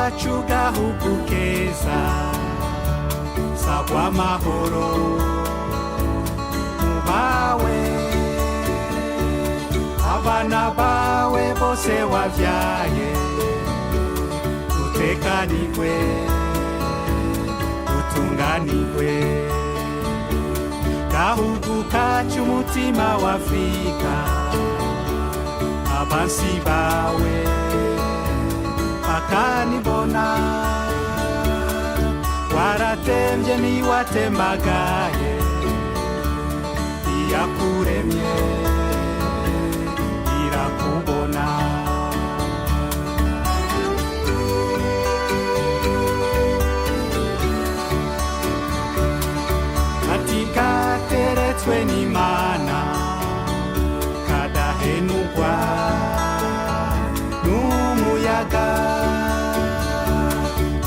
kacu gahugu keza sagwa amahoro mubawe abana bawe bose wavyaye utekanirwe utunganirwe gahugu kacu umutima wa Afrika abansi bawe bakanibona waratemvye niwatemagaye iyakuremye irakubona ati kateretswe n'Imana kadahenugwa n'umuyaga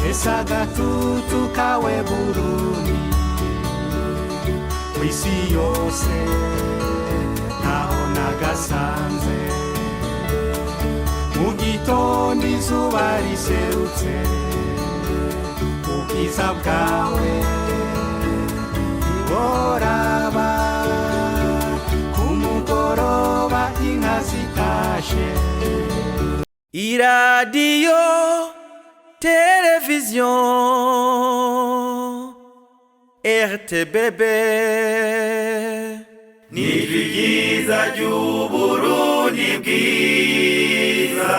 esa gatutu kawe Burundi kw'isi yose ntaho nagasanze mu gitondo izuba riserutse ubwiza bwawe boraba ku mugoroba inka zitashe iradiyo televiziyo RTBB n'ijwi ryiza ry'Uburundi bwiza.